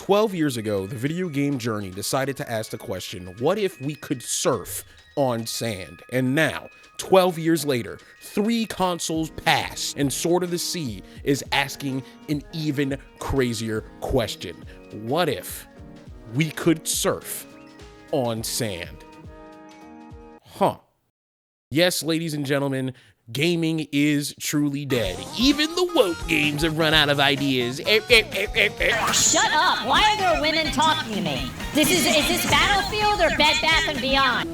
12 years ago, the video game Journey decided to ask the question, what if we could surf on sand? And now, 12 years later, 3 consoles pass, and Sword of the Sea is asking an even crazier question. What if we could surf on sand? Huh. Yes, ladies and gentlemen, gaming is truly dead. Even the woke games have run out of ideas. Shut up! Why are there women talking to me? Is this Battlefield or Bed Bath & Beyond?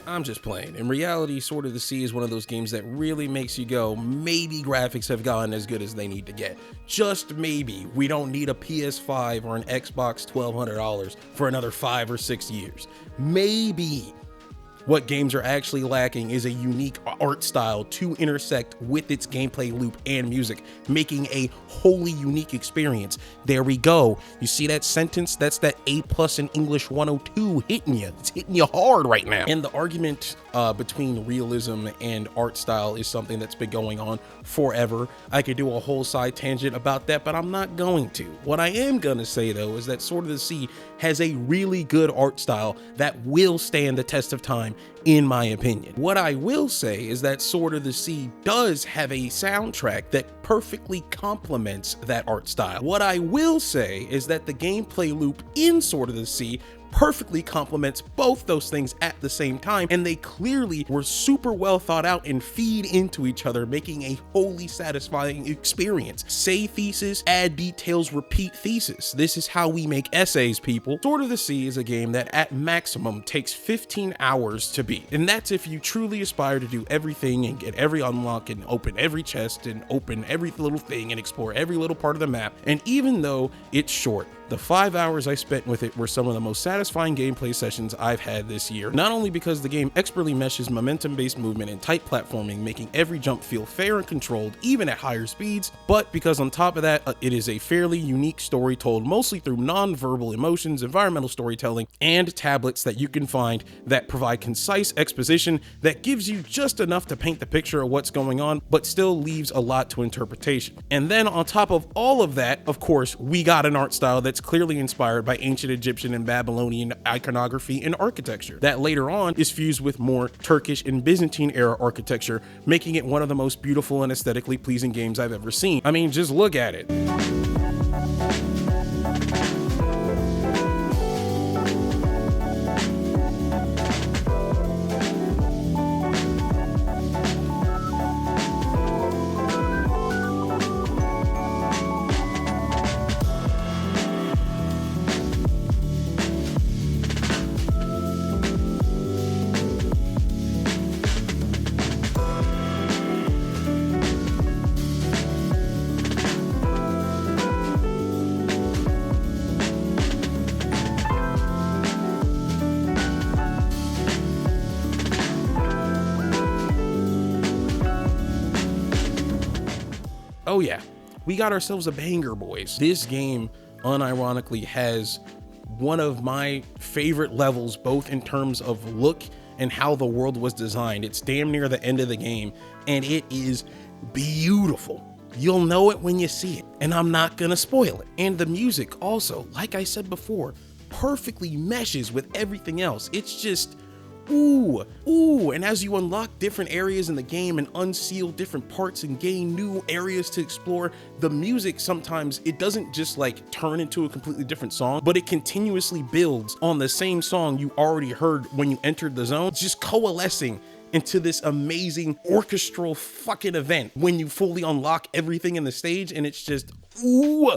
I'm just playing. In reality, Sword of the Sea is one of those games that really makes you go, maybe graphics have gotten as good as they need to get. Just maybe. We don't need a PS5 or an Xbox $1,200 for another 5 or 6 years. Maybe. What games are actually lacking is a unique art style to intersect with its gameplay loop and music, making a wholly unique experience. There we go. You see that sentence? That's that A+ in English 102 hitting you. It's hitting you hard right now. And the argument between realism and art style is something that's been going on forever. I could do a whole side tangent about that, but I'm not going to. What I am gonna say though is that Sword of the Sea has a really good art style that will stand the test of time, in my opinion. What I will say is that Sword of the Sea does have a soundtrack that perfectly complements that art style. What I will say is that the gameplay loop in Sword of the Sea perfectly complements both those things at the same time, and they clearly were super well thought out and feed into each other, making a wholly satisfying experience. Say thesis, add details, repeat thesis. This is how we make essays, people. Sword of the Sea is a game that at maximum takes 15 hours to beat, and that's if you truly aspire to do everything and get every unlock and open every chest and open every little thing and explore every little part of the map. And even though it's short, the 5 hours I spent with it were some of the most satisfying gameplay sessions I've had this year. Not only because the game expertly meshes momentum-based movement and tight platforming, making every jump feel fair and controlled, even at higher speeds, but because on top of that, it is a fairly unique story told mostly through non-verbal emotions, environmental storytelling, and tablets that you can find that provide concise exposition that gives you just enough to paint the picture of what's going on, but still leaves a lot to interpretation. And then on top of all of that, of course, we got an art style that's clearly inspired by ancient Egyptian and Babylonian iconography and architecture that later on is fused with more Turkish and Byzantine era architecture, making it one of the most beautiful and aesthetically pleasing games I've ever seen. I mean, just look at it. Oh yeah, we got ourselves a banger, boys. This game unironically has one of my favorite levels, both in terms of look and how the world was designed. It's damn near the end of the game, and it is beautiful. You'll know it when you see it, and I'm not gonna spoil it. And the music also, like I said before, perfectly meshes with everything else. It's just, ooh, and as you unlock different areas in the game and unseal different parts and gain new areas to explore, the music sometimes, it doesn't just like turn into a completely different song, but it continuously builds on the same song you already heard when you entered the zone, just coalescing into this amazing orchestral fucking event when you fully unlock everything in the stage, and it's just, ooh.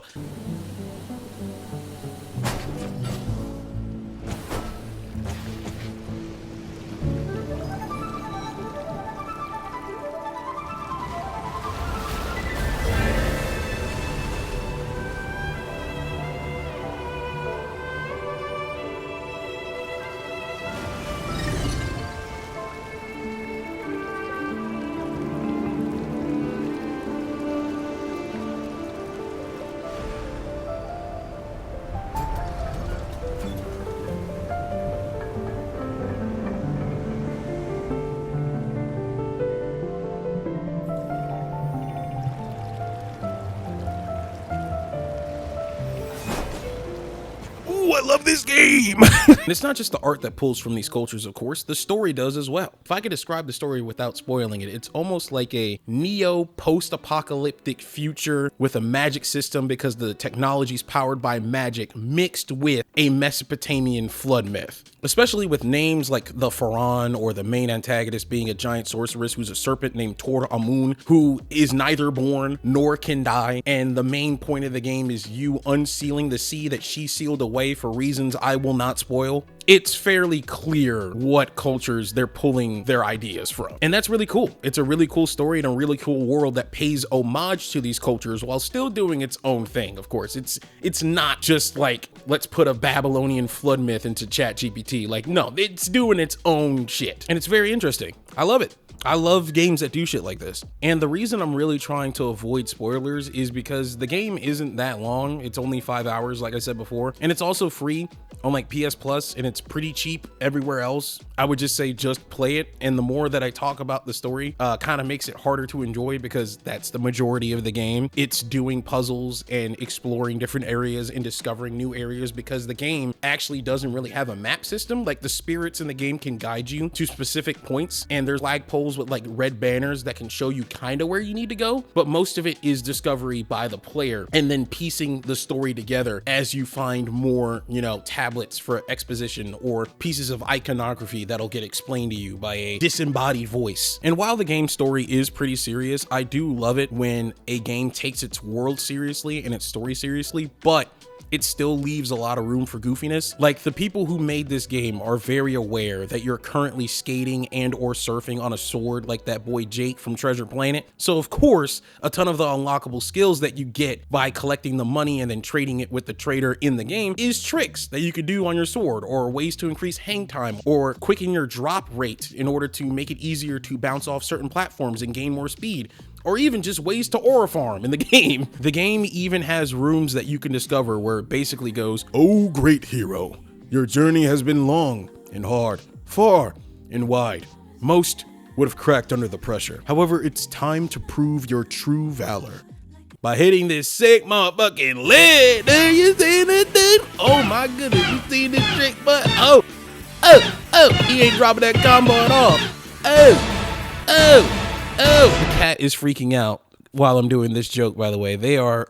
I love this game. And it's not just the art that pulls from these cultures, of course, the story does as well. If I could describe the story without spoiling it, it's almost like a neo post-apocalyptic future with a magic system because the technology is powered by magic mixed with a Mesopotamian flood myth. Especially with names like the Pharaon or the main antagonist being a giant sorceress who's a serpent named Tor Amun, who is neither born nor can die. And the main point of the game is you unsealing the sea that she sealed away for reasons I will not spoil. It's fairly clear what cultures they're pulling their ideas from. And that's really cool. It's a really cool story and a really cool world that pays homage to these cultures while still doing its own thing, of course. It's not just like, let's put a Babylonian flood myth into ChatGPT. Like, no, it's doing its own shit. And it's very interesting. I love it. I love games that do shit like this. And the reason I'm really trying to avoid spoilers is because the game isn't that long. It's only 5 hours, like I said before. And it's also free on like PS Plus, and it's pretty cheap everywhere else. I would just say just play it. And the more that I talk about the story, kind of makes it harder to enjoy because that's the majority of the game. It's doing puzzles and exploring different areas and discovering new areas because the game actually doesn't really have a map system. Like the spirits in the game can guide you to specific points, and there's flagpoles with like red banners that can show you kind of where you need to go, but most of it is discovery by the player and then piecing the story together as you find more, you know, tablets for exposition or pieces of iconography that'll get explained to you by a disembodied voice. And while the game story is pretty serious, I do love it when a game takes its world seriously and its story seriously, but it still leaves a lot of room for goofiness. Like the people who made this game are very aware that you're currently skating and or surfing on a sword like that boy Jake from Treasure Planet. So of course, a ton of the unlockable skills that you get by collecting the money and then trading it with the trader in the game is tricks that you could do on your sword, or ways to increase hang time, or quicken your drop rate in order to make it easier to bounce off certain platforms and gain more speed, or even just ways to aura farm in the game. The game even has rooms that you can discover where it basically goes, "Oh, great hero, your journey has been long and hard, far and wide. Most would have cracked under the pressure. However, it's time to prove your true valor by hitting this sick motherfucking lid. Do you see this dude? Oh my goodness, you see this trick, but oh, he ain't dropping that combo at all. Oh, the cat is freaking out while I'm doing this joke, by the way. They are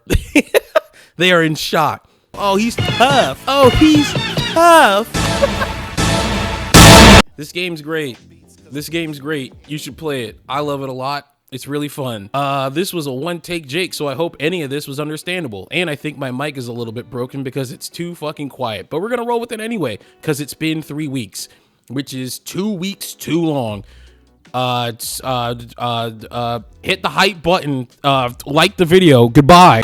they are in shock. Oh, he's tough. Oh, he's tough. This game's great. This game's great. You should play it. I love it a lot. It's really fun. This was a one-take Jake, so I hope any of this was understandable. And I think my mic is a little bit broken because it's too fucking quiet. But we're gonna roll with it anyway, because it's been 3 weeks, which is 2 weeks too long. Hit the hype button, like the video. Goodbye.